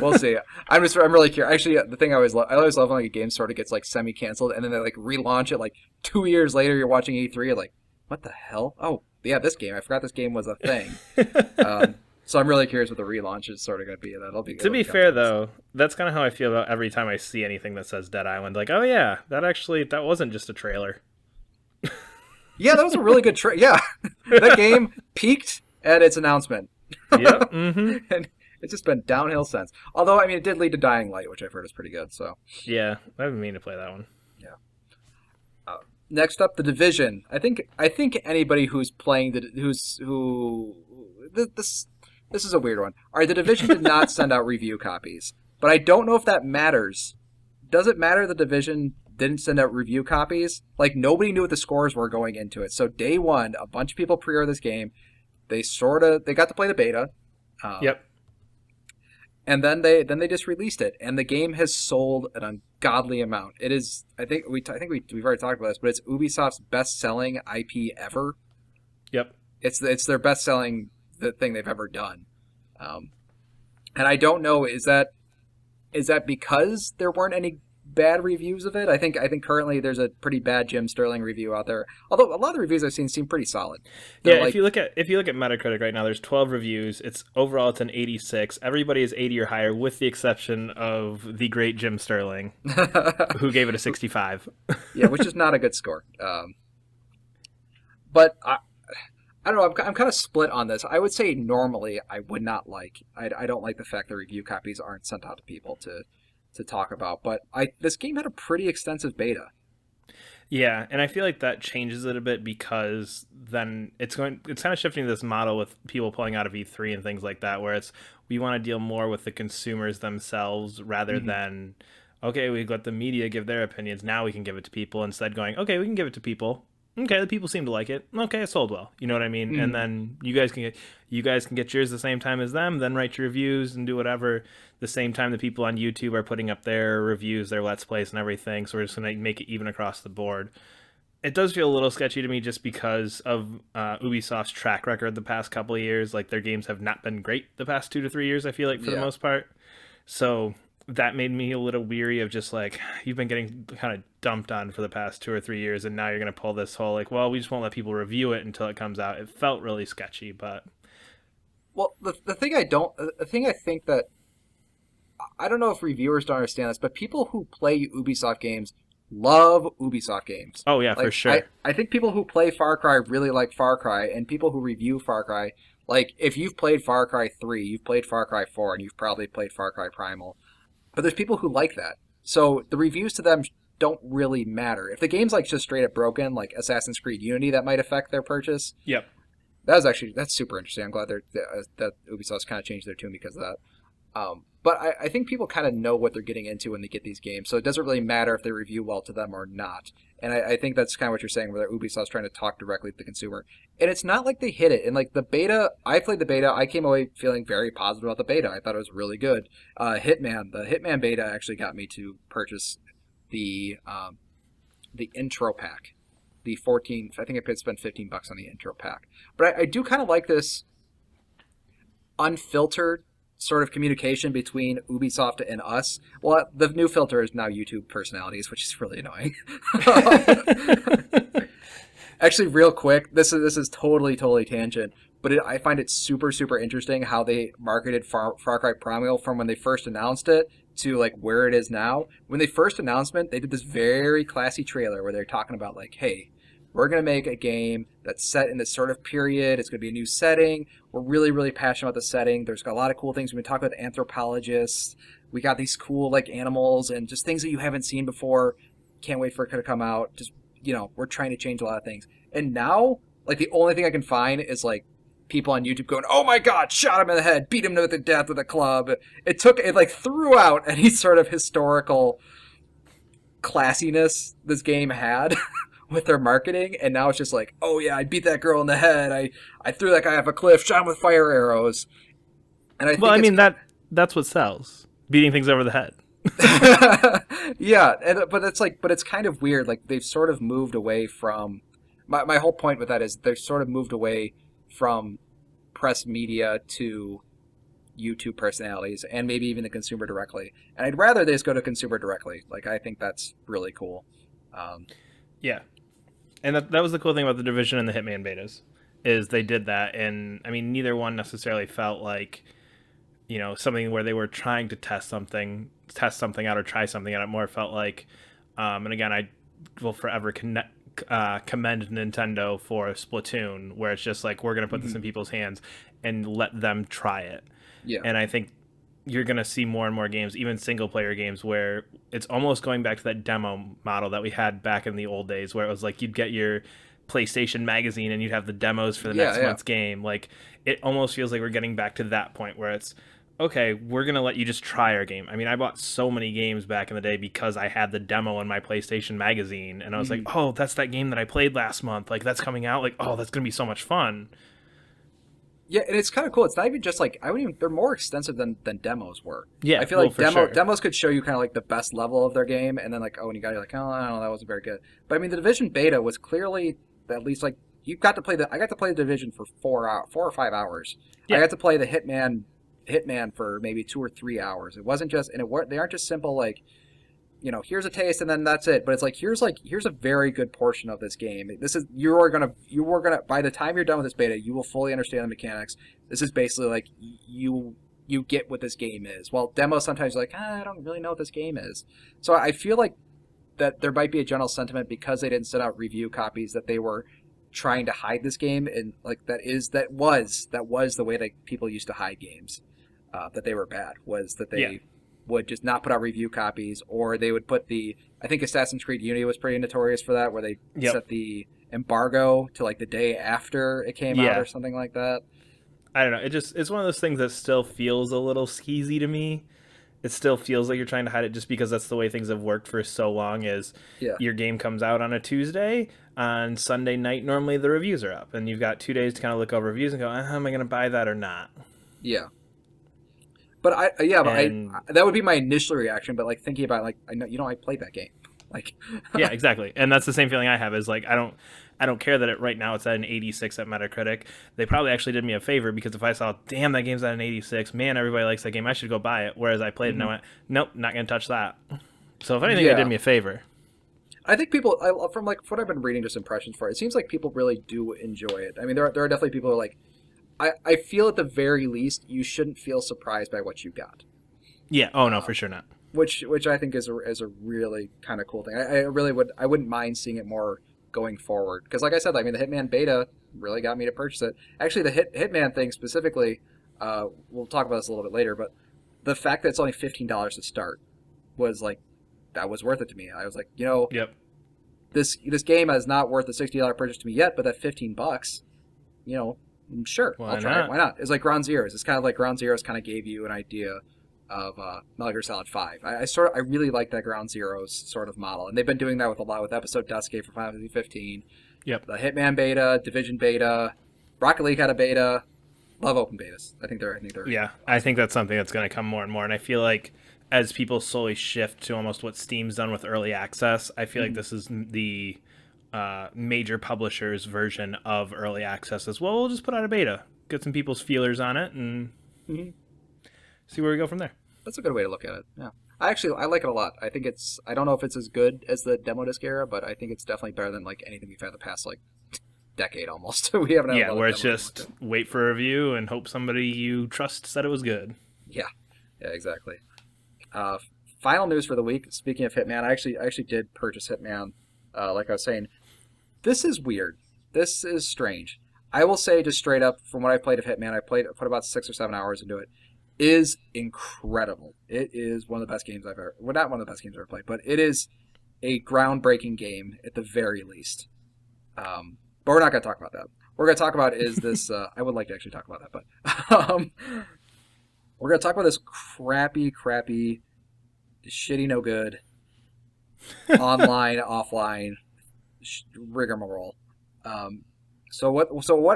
We'll see. I'm really curious. Actually, the thing I always love when like a game sort of gets like semi-canceled and then they like relaunch it like 2 years later. You're watching E3, you're like, what the hell? Oh, yeah, this game. I forgot this game was a thing. So I'm really curious what the relaunch is sort of going to be. That'll be good. To be fair, though, that's kind of how I feel about every time I see anything that says Dead Island. Like, oh yeah, that wasn't just a trailer. Yeah, that was a really good trailer. Yeah, that game peaked at its announcement. Yep. Mm-hmm. And it's just been downhill since. Although, I mean, it did lead to Dying Light, which I've heard is pretty good. So. Yeah, I've been meaning to play that one. Yeah. Next up, The Division. I think anybody who's playing this is a weird one. All right, The Division did not send out review copies, but I don't know if that matters. Does it matter The Division didn't send out review copies? Like, nobody knew what the scores were going into it. So day one, a bunch of people pre-ordered this game. They got to play the beta. Yep. And then they just released it, and the game has sold an ungodly amount. It is, I think we've already talked about this, but it's Ubisoft's best-selling IP ever. Yep. It's their best-selling thing they've ever done. And I don't know, is that because there weren't any bad reviews of it? I think currently there's a pretty bad Jim Sterling review out there. Although a lot of the reviews I've seen seem pretty solid. Yeah, if you look at Metacritic right now, there's 12 reviews. It's an 86. Everybody is 80 or higher, with the exception of the great Jim Sterling, who gave it a 65. Yeah, which is not a good score. But I don't know. I'm kind of split on this. I would say normally I would not like. I don't like the fact that review copies aren't sent out to people to talk about. But this game had a pretty extensive beta. Yeah, and I feel like that changes it a bit, because then it's kind of shifting to this model with people pulling out of E3 and things like that, where we want to deal more with the consumers themselves rather than, okay, we let the media give their opinions, now we can give it to people, instead going, okay, we can give it to people. Okay, the people seem to like it. Okay, it sold well. You know what I mean? And then you guys can get yours the same time as them, then write your reviews and do whatever the same time the people on YouTube are putting up their reviews, their Let's Plays and everything. So we're just going to make it even across the board. It does feel a little sketchy to me just because of Ubisoft's track record the past couple of years. Like, their games have not been great the past 2 to 3 years, I feel like, for the most part. So that made me a little weary of just like, you've been getting kind of dumped on for the past 2 or 3 years, and now you're going to pull this whole like, well, we just won't let people review it until it comes out. It felt really sketchy, but well, the thing I think that I don't know if reviewers don't understand this, but people who play Ubisoft games love Ubisoft games. Oh yeah, for sure. I think people who play Far Cry really like Far Cry, and people who review Far Cry, like, if you've played Far Cry 3, you've played Far Cry 4, and you've probably played Far Cry Primal. But there's people who like that. So the reviews to them don't really matter. If the game's like just straight up broken, like Assassin's Creed Unity, that might affect their purchase. Yep. That's super interesting. I'm glad that Ubisoft's kind of changed their tune because of that. But I think people kind of know what they're getting into when they get these games, so it doesn't really matter if they review well to them or not. And I think that's kind of what you're saying, where Ubisoft's trying to talk directly to the consumer. And it's not like they hit it. And like the beta, I played the beta, I came away feeling very positive about the beta. I thought it was really good. The Hitman beta actually got me to purchase the intro pack. The 14, I think I spent $15 on the intro pack. But I do kind of like this unfiltered sort of communication between Ubisoft and us. Well, the new filter is now YouTube personalities, which is really annoying. Actually, real quick, this is totally tangent, but I find it super, super interesting how they marketed Far Cry Primal from when they first announced it to like where it is now. When they first announced it, they did this very classy trailer where they're talking about like, hey, we're going to make a game that's set in this sort of period. It's going to be a new setting. We're really, really passionate about the setting. There's a lot of cool things. We've been talking with anthropologists. We got these cool like animals and just things that you haven't seen before. Can't wait for it to come out. Just, we're trying to change a lot of things. And now, like, the only thing I can find is like people on YouTube going, "Oh my God, shot him in the head, beat him to death with a club." It threw out any sort of historical classiness this game had with their marketing, and now it's just like, "Oh yeah, I beat that girl in the head. I threw that guy off a cliff, shot him with fire arrows." And that's what sells. Beating things over the head. Yeah, but it's kind of weird. Like, they've sort of moved away from my whole point with that is they've sort of moved away from press media to YouTube personalities and maybe even the consumer directly. And I'd rather they just go to consumer directly. Like, I think that's really cool. Yeah. And that was the cool thing about the Division and the Hitman betas is they did that. And I mean, neither one necessarily felt like, something where they were trying to test something out or try something out. It more felt like, and again, I will forever commend Nintendo for Splatoon, where it's just like, we're going to put this in people's hands and let them try it. Yeah. And I think you're going to see more and more games, even single-player games, where it's almost going back to that demo model that we had back in the old days, where it was like you'd get your PlayStation magazine and you'd have the demos for the next month's game. Like, it almost feels like we're getting back to that point where it's, okay, we're going to let you just try our game. I mean, I bought so many games back in the day because I had the demo in my PlayStation magazine, and I was like, oh, that's that game that I played last month. Like, that's coming out. Like, oh, that's going to be so much fun. Yeah, and it's kind of cool. It's not even just like, they're more extensive than demos were. Yeah, I feel like demos could show you kind of like the best level of their game, and then like, oh, when you got it, you're like, oh, I don't know, that wasn't very good. But I mean, the Division beta was clearly at least like, I got to play the Division for 4 or 5 hours. Yeah. I got to play the Hitman for maybe 2 or 3 hours. It wasn't just, they aren't just simple like, here's a taste and then that's it. But it's like, here's a very good portion of this game. You are gonna by the time you're done with this beta, you will fully understand the mechanics. This is basically like you get what this game is. While demos sometimes are like, I don't really know what this game is. So I feel like that there might be a general sentiment because they didn't send out review copies that they were trying to hide this game, and like that was the way that people used to hide games. That they were bad was that they would just not put out review copies, or they would put I think Assassin's Creed Unity was pretty notorious for that, where they set the embargo to like the day after it came out or something like that. I don't know. It's one of those things that still feels a little skeezy to me. It still feels like you're trying to hide it just because that's the way things have worked for so long is your game comes out on a Tuesday. On Sunday night, normally the reviews are up, and you've got 2 days to kind of look over reviews and go, am I going to buy that or not? Yeah. But that would be my initial reaction. But like thinking about it, like I played that game. Like yeah, exactly. And that's the same feeling I have. Is like I don't care that right now it's at an 86 at Metacritic. They probably actually did me a favor because if I saw, damn, that game's at an 86, man, everybody likes that game, I should go buy it. Whereas I played it and I went, nope, not gonna touch that. So if anything, they did me a favor. I think people, from like what I've been reading, just impressions for it, seems like people really do enjoy it. I mean, there are definitely people who are like, I feel at the very least you shouldn't feel surprised by what you got. Yeah. Oh no, for sure not. Which I think is a really kind of cool thing. I wouldn't mind seeing it more going forward, because like I said, I mean the Hitman beta really got me to purchase it. Actually, the Hitman thing specifically, we'll talk about this a little bit later, but the fact that it's only $15 to start was like, that was worth it to me. I was like, this game is not worth the $60 purchase to me yet, but that $15, sure, I'll try it. Why not? It's like Ground Zeroes. It's kind of like Ground Zeroes kind of gave you an idea of Metal Gear Solid 5. I really like that Ground Zeroes sort of model, and they've been doing that with a lot with Episode Deathscape for Final Fantasy 15. Yep. The Hitman beta, Division beta, Rocket League had a beta. Love open betas. I think they're. Yeah, I think that's something that's going to come more and more, and I feel like as people slowly shift to almost what Steam's done with early access, I feel like this is the major publisher's version of early access as well. We'll just put out a beta, get some people's feelers on it, and see where we go from there. That's a good way to look at it. Yeah, I like it a lot. I think I don't know if it's as good as the demo disc era, but I think it's definitely better than like anything we've had the past like decade almost. We haven't had where it's just wait for a review and hope somebody you trust said it was good. Yeah, exactly. Final news for the week. Speaking of Hitman, I actually did purchase Hitman. Like I was saying, This is weird. This is strange. I will say, just straight up, from what I played of Hitman, put about 6 or 7 hours into it. Is incredible. It is one of the best games I've ever. Well, not one of the best games I've ever played, but it is a groundbreaking game at the very least. But we're not going to talk about that. What we're going to talk about is this. I would like to actually talk about that, but we're going to talk about this crappy, shitty, no good, online, offline rigmarole. So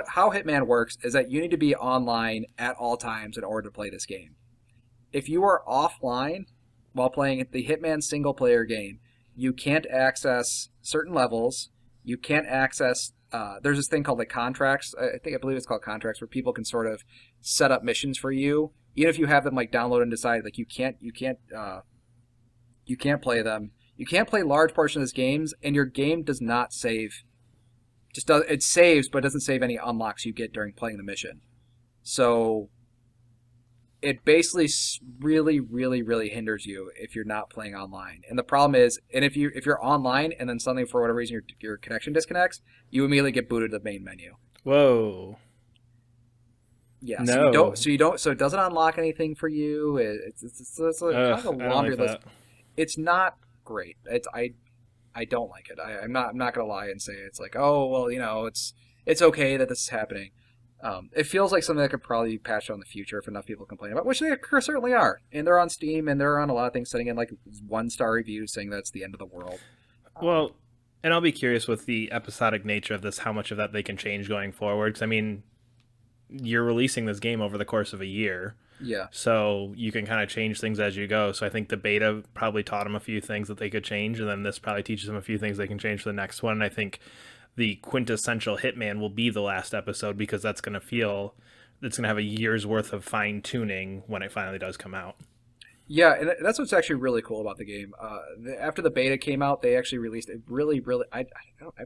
how Hitman works is that you need to be online at all times in order to play this game. If you are offline while playing the Hitman single player game, you can't access certain levels. You can't access there's this thing called like contracts. I believe it's called contracts, where people can sort of set up missions for you, even if you have them like downloaded and decided. Like you can't play them. You can't play large portions of this games, and your game does not save. It saves, but it doesn't save any unlocks you get during playing the mission. So it basically really, really, really hinders you if you're not playing online. And the problem is, and if you're online and then suddenly for whatever reason your connection disconnects, you immediately get booted to the main menu. Whoa. Yeah. No. So it doesn't unlock anything for you. It's kind of a laundry list. It's not great. I don't like it. I'm not gonna lie and say it's like, oh well, it's okay that this is happening. It feels like something that could probably be patched on in the future if enough people complain about, which they certainly are. And they're on Steam and they're on a lot of things, sitting in like 1-star reviews saying that's the end of the world. Well, and I'll be curious with the episodic nature of this, how much of that they can change going forward. Because I mean, you're releasing this game over the course of a year. Yeah. So you can kind of change things as you go. So I think the beta probably taught them a few things that they could change, and then this probably teaches them a few things they can change for the next one. And I think the quintessential Hitman will be the last episode, because that's going to have a year's worth of fine tuning when it finally does come out. Yeah, and that's what's actually really cool about the game. After the beta came out, they actually released a really, really... I'm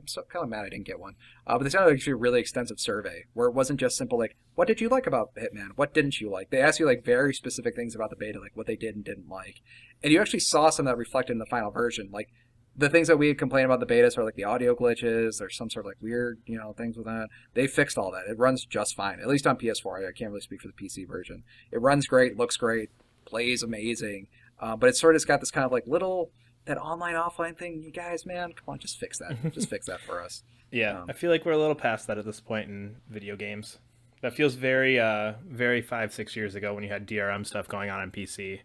so kind of mad I didn't get one. But they sounded actually a really extensive survey, where it wasn't just simple, like, what did you like about Hitman? What didn't you like? They asked you, like, very specific things about the beta, like what they did and didn't like. And you actually saw some of that reflected in the final version. Like, the things that we had complained about the beta, sort of like the audio glitches, or some sort of, like, weird, things with that. They fixed all that. It runs just fine, at least on PS4. I can't really speak for the PC version. It runs great, looks great, plays amazing, but it's sort of got this kind of like that online offline thing. You guys, man, come on, just fix that. Just fix that for us. Yeah, I feel like we're a little past that at this point in video games. That feels very 5-6 years ago when you had DRM stuff going on PC.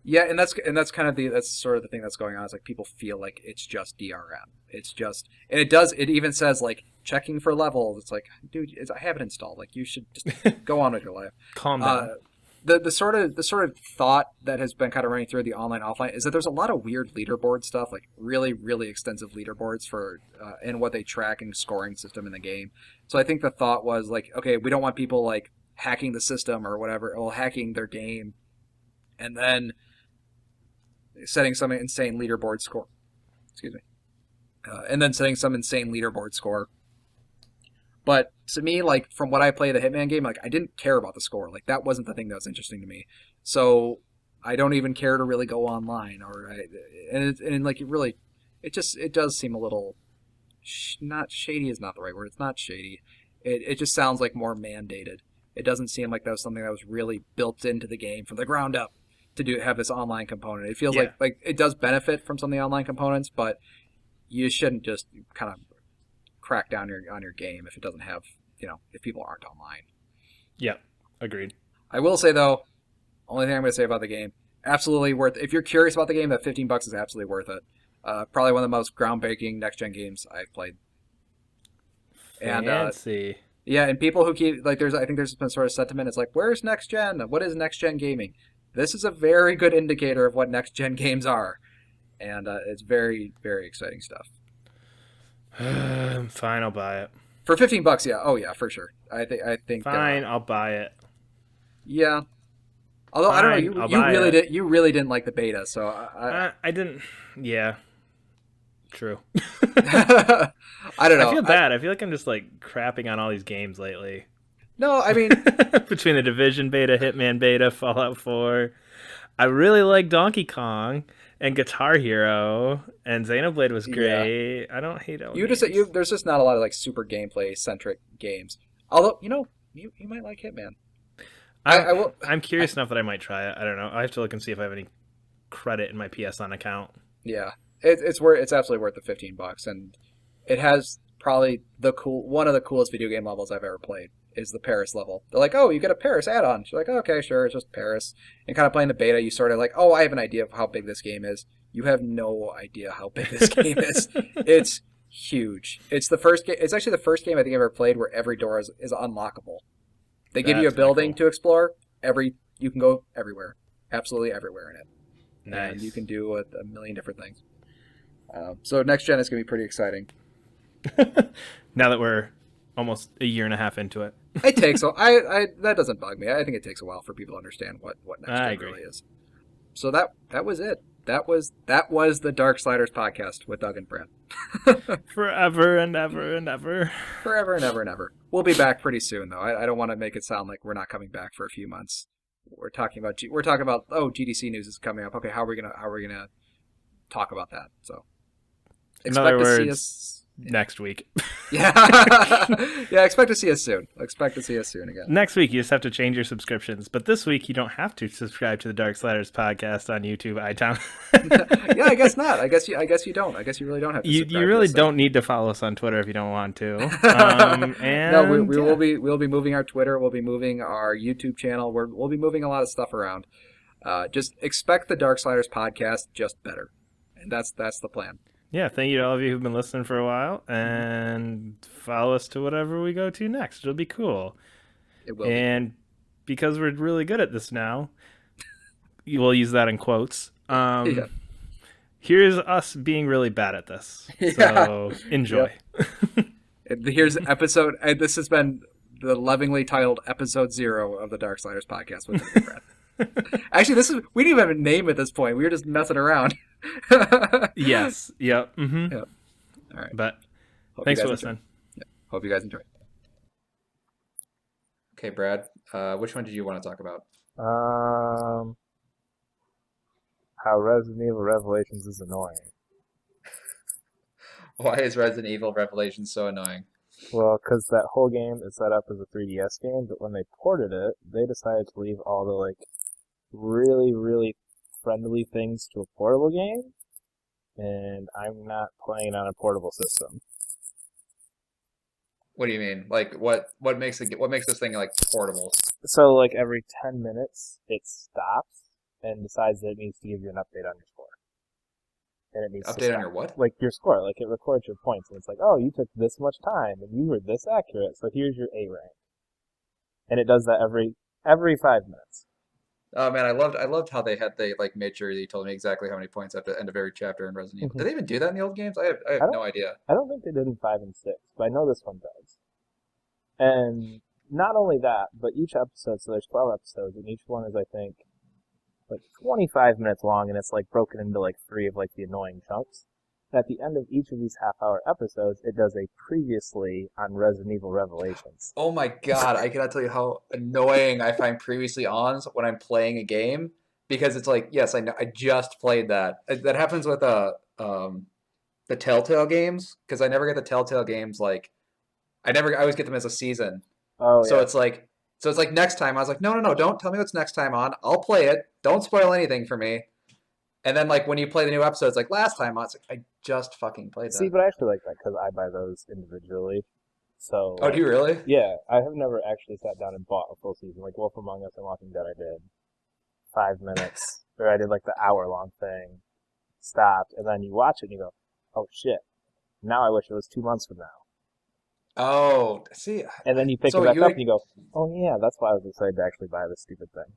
Yeah, and that's kind of that's sort of the thing that's going on. Is like people feel like it's just DRM. It's just, and it even says like checking for levels. It's like, dude, I have it installed. Like, you should just go on with your life. Calm down. The sort of thought that has been kind of running through the online offline is that there's a lot of weird leaderboard stuff, like really, really extensive leaderboards for and what they track and scoring system in the game. So I think the thought was like, okay, we don't want people like hacking the system or whatever, or hacking their game, and then setting some insane leaderboard score. Excuse me. And then setting some insane leaderboard score. But to me, like, from what I play the Hitman game, like, I didn't care about the score. Like, that wasn't the thing that was interesting to me. So I don't even care to really go online, it does seem a little not shady is not the right word. It's not shady. It just sounds like more mandated. It doesn't seem like that was something that was really built into the game from the ground up to have this online component. It feels like it does benefit from some of the online components, but you shouldn't just kind of crack down on your game if it doesn't have, if people aren't online. Yeah, agreed. I will say, though, only thing I'm going to say about the game, absolutely worth it. If you're curious about the game, that $15 is absolutely worth it. Probably one of the most groundbreaking next-gen games I've played. Fancy. And people who keep, like, I think there's been sort of sentiment, it's like, where's next-gen? What is next-gen gaming? This is a very good indicator of what next-gen games are. And it's very, very exciting stuff. Fine, I'll buy it. For $15, yeah. Oh, yeah, for sure. I think. Fine, I'll buy it. Yeah. Although, Fine, I don't know, you really didn't like the beta, so I didn't. Yeah. True. I don't know. I feel bad. I feel like I'm just like crapping on all these games lately. No, I mean, between the Division beta, Hitman beta, Fallout 4, I really like Donkey Kong, and Guitar Hero, and Xenoblade was Yeah. great. I don't hate all There's just not a lot of like super gameplay centric games. Although you might like Hitman. I will. I'm curious enough that I might try it. I don't know. I have to look and see if I have any credit in my PSN account. Yeah, it's absolutely worth the $15, and it has probably one of the coolest video game levels I've ever played. Is the Paris level. They're like, oh, you get a Paris add-on. You're like, oh, okay, sure, it's just Paris. And kind of playing the beta, you sort of like, oh, I have an idea of how big this game is. You have no idea how big this game is. It's huge. It's the first game. It's actually the first game I think I've ever played where every door is unlockable. They give you a building to explore. You can go everywhere, absolutely everywhere in it. Nice. And you can do a million different things. So next gen is going to be pretty exciting. Now that we're almost a year and a half into it. It takes that doesn't bug me. I think it takes a while for people to understand what next gen really is. So that was it. That was the Darksliders podcast with Doug and Brent. Forever and ever and ever. Forever and ever and ever. We'll be back pretty soon though. I don't want to make it sound like we're not coming back for a few months. We're talking about GDC news is coming up. Okay, how are we gonna talk about that? So expect to see us next week. Yeah. Yeah, expect to see us soon. Expect to see us soon again. Next week you just have to change your subscriptions, but this week you don't have to subscribe to the Darksliders podcast on YouTube, iTunes. Yeah, I guess not. I guess you don't. I guess you really don't have to. You really don't need to follow us on Twitter if you don't want to. And no, we'll be moving our Twitter. We'll be moving our YouTube channel. We'll be moving a lot of stuff around. Just expect the Darksliders podcast, just better, and that's the plan. Yeah, thank you to all of you who've been listening for a while, and follow us to whatever we go to next. It'll be cool. It will. And because we're really good at this now, we'll use that in quotes. Yeah. Here's us being really bad at this. So enjoy. Yep. Here's episode. This has been the lovingly titled episode 0 of the Darksliders podcast with Brad. Actually, we didn't even have a name at this point. We were just messing around. Yes. Yep. Mm-hmm. Yep. All right. But thanks for listening. Yeah. Hope you guys enjoy. Okay, Brad. Which one did you want to talk about? How Resident Evil Revelations is annoying. Why is Resident Evil Revelations so annoying? Well, because that whole game is set up as a 3DS game, but when they ported it, they decided to leave all the really, really friendly things to a portable game, and I'm not playing on a portable system. What do you mean? What makes this thing portable? So every 10 minutes, it stops and decides that it needs to give you an update on your score. And it needs update on your what? Your score. It records your points, and it's oh, you took this much time, and you were this accurate, so here's your A rank. And it does that every 5 minutes. Oh man, I loved how they made sure they told me exactly how many points at the end of every chapter in Resident Evil. Did they even do that in the old games? I have no idea. I don't think they did in 5 and 6, but I know this one does. And not only that, but each episode, so there's 12 episodes, and each one is, I think, 25 minutes long, and it's broken into 3 of the annoying chunks. And at the end of each of these half-hour episodes, it does a previously on Resident Evil Revelations. Oh my god, I cannot tell you how annoying I find previously ons when I'm playing a game, because it's yes, I know, I just played that. That happens with the Telltale games, because I never get the Telltale games I always get them as a season. Oh, so yeah. it's next time. I was no, don't tell me what's next time on. I'll play it. Don't spoil anything for me. And then when you play the new episodes, last time, I was I just fucking played that. See, but I actually like that because I buy those individually. So. Oh, do you really? Yeah, I have never actually sat down and bought a full season. Wolf Among Us and Walking Dead, I did 5 minutes, or I did the hour-long thing, stopped, and then you watch it and you go, oh shit, now I wish it was 2 months from now. Oh, see. And then you pick it back up and you go, oh yeah, that's why I was excited to actually buy this stupid thing.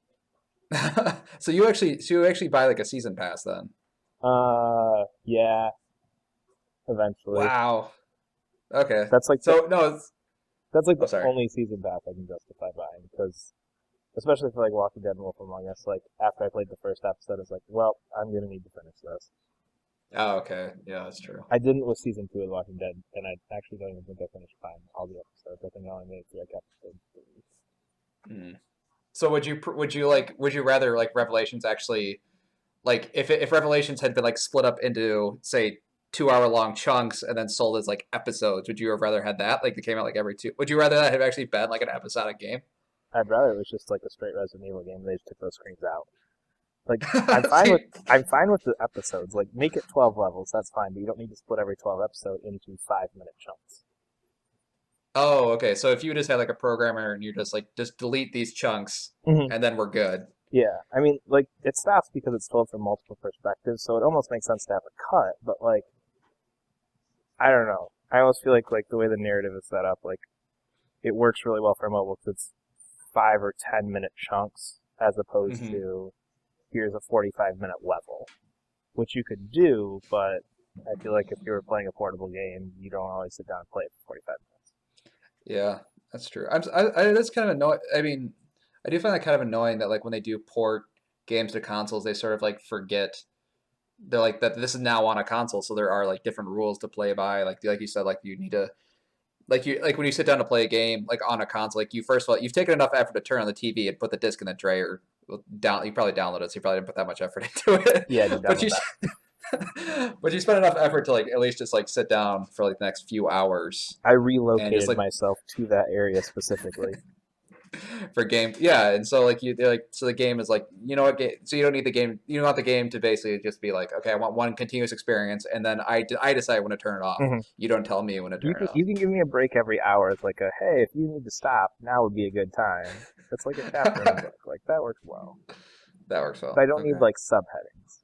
So you actually buy a season pass then? Yeah. Eventually. Wow. Okay. That's that's the only season pass I can justify buying, because especially for Walking Dead and Wolf Among Us, after I played the first episode, it's well, I'm gonna need to finish this. Oh, okay. Yeah, that's true. I didn't with season 2 of Walking Dead, and I actually don't even think I finished all the episodes. I think I only made it through episode 3. So would you rather Revelations actually like if Revelations had been like split up into say 2 hour long chunks and then sold as like episodes, would you have rather had that? Like it came out like every two. Would you rather that have actually been like an episodic game? I'd rather it was just like a straight Resident Evil game. They just took those screens out. Like See, I'm fine with the episodes. Like make it 12 levels. That's fine, but you don't need to split every 12 episode into 5-minute chunks. oh, okay. So if you just had like a programmer and you just delete these chunks and then we're good. Yeah, I mean, like, it stops because it's told from multiple perspectives, so it almost makes sense to have a cut, but, like, I don't know. I almost feel like the way the narrative is set up, like, it works really well for mobile because it's 5 or 10-minute chunks as opposed to here's a 45-minute level, which you could do, but I feel like if you were playing a portable game, you don't always sit down and play it for 45 minutes. Yeah, that's true. That's kind of annoying. I mean, I do find that kind of annoying that like when they do port games to consoles, they sort of like forget they're like that this is now on a console, so there are like different rules to play by. Like you said, like you need to like when you sit down to play a game like on a console, like you first of all you've taken enough effort to turn on the TV and put the disc in the tray or down. You probably downloaded it, so you probably didn't put that much effort into it. Yeah, but you but you spent enough effort to like at least just like sit down for like the next few hours. I relocated like, myself to that area specifically. For game, yeah, and so like so the game is like so you don't need the game, you don't want the game to basically just be like, okay, I want one continuous experience, and then I decide when to turn it off. You don't tell me when to turn it off. You can give me a break every hour. It's like hey, if you need to stop, now would be a good time. It's like a chapter in a book. Like that works well. That works well. But I don't need like subheadings.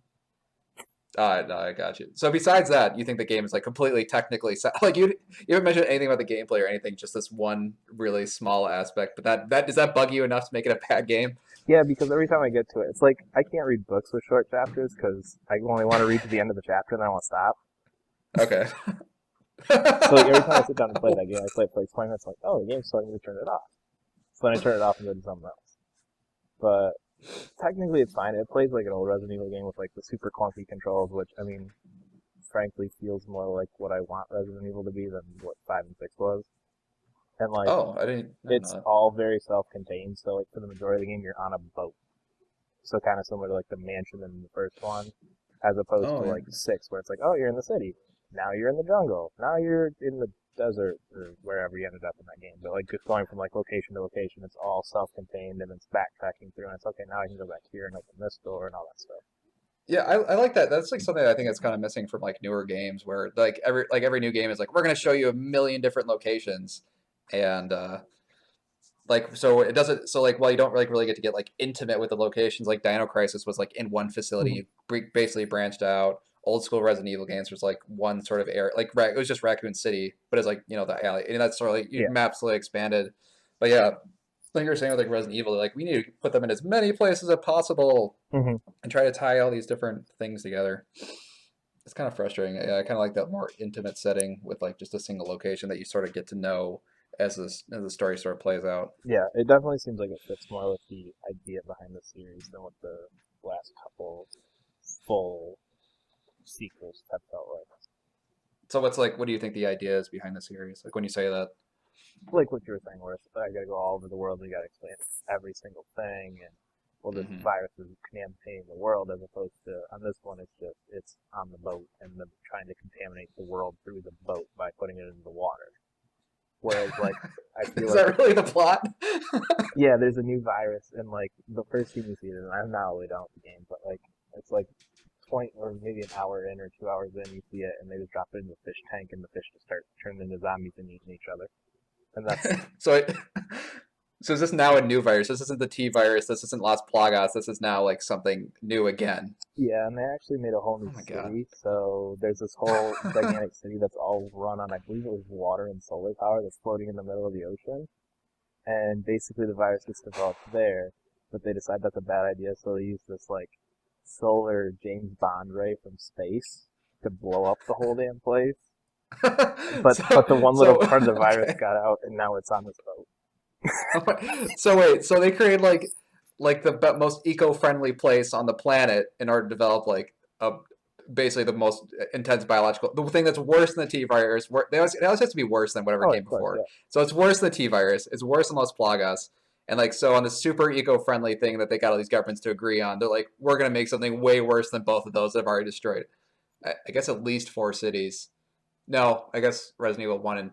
No, I got you. So besides that, you think the game is like completely technically like you haven't mentioned anything about the gameplay or anything, just this one really small aspect. But that does that bug you enough to make it a bad game? Yeah, because every time I get to it, it's like I can't read books with short chapters because I only want to read to the end of the chapter and then I want to stop. Okay. So like, every time I sit down and play that game, I play it for like 20 minutes. Like, oh, the game's telling me to turn it off. So then I turn it off and go do something else. But technically, it's fine. It plays like an old Resident Evil game with like the super clunky controls, which I mean, frankly, feels more like what I want Resident Evil to be than what 5 and 6 was. And like, it's all very self-contained. So like for the majority of the game, you're on a boat. So kind of similar to like the mansion in the first one, as opposed to like 6, where it's like, oh, you're in the city. Now you're in the jungle. Now you're in the desert or wherever you ended up in that game. But like just going from like location to location, it's all self-contained and it's backtracking through. And it's okay. Now I can go back here and open this door and all that stuff. Yeah, I like that. That's like something I think that's kind of missing from like newer games, where like every new game is like we're going to show you a million different locations, and like so it doesn't. So like while you don't like really get to get like intimate with the locations, like Dino Crisis was like in one facility, basically branched out. Old school Resident Evil games was like one sort of area, like it was just Raccoon City, but it's like the alley, and that's sort of like maps slowly expanded. But yeah, like you were saying with like Resident Evil, like we need to put them in as many places as possible and try to tie all these different things together. It's kind of frustrating. Yeah, I kind of like that more intimate setting with like just a single location that you sort of get to know as the story sort of plays out. Yeah, it definitely seems like it fits more with the idea behind the series than what the last couple full sequels have felt like. So what do you think the idea is behind the series? Like when you say that? Like what you were saying, where I gotta go all over the world and you gotta explain every single thing, and this virus is contaminating the world, as opposed to on this one it's on the boat and them trying to contaminate the world through the boat by putting it into the water. Whereas like I feel is that really the plot? Yeah, there's a new virus, and like the first thing you see, and I'm not really down with the game, but like it's like 20 or maybe an hour in or 2 hours in, you see it, and they just drop it in the fish tank, and the fish just start turning into zombies and eating each other. And that's so is this now a new virus? This isn't the T virus. This isn't Las Plagas. This is now like something new again. Yeah, and they actually made a whole new city. God. So there's this whole gigantic city that's all run on, I believe it was water and solar power that's floating in the middle of the ocean. And basically the virus gets developed there, but they decide that's a bad idea, so they use this like solar James Bond ray from space to blow up the whole damn place. But the one little part of the virus got out, and now it's on this boat. So wait, so they created like the most eco-friendly place on the planet in order to develop like basically the most intense biological, the thing that's worse than the T virus. It always has to be worse than whatever came before. Yeah. So it's worse than the T virus. It's worse than Las Plagas. And like, so on the super eco-friendly thing that they got all these governments to agree on, they're like, we're going to make something way worse than both of those that have already destroyed. I guess at least 4 cities. No, I guess Resident Evil 1 and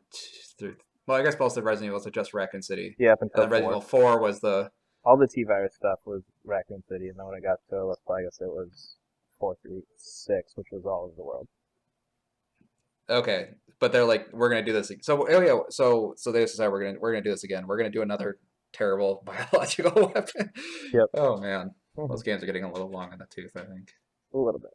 2. Well, I guess most of Resident Evil are just Raccoon City. Yeah, up And until then Resident 4. Evil 4 was the... All the T-Virus stuff was Raccoon City, and then when I got to Let's Play, I guess it was 4 through 6, which was all over the world. Okay, but they're like, we're gonna do this. So oh yeah, so they decided we're gonna do this again. We're gonna do another terrible biological weapon. Yep. Oh man, those games are getting a little long in the tooth, I think. A little bit.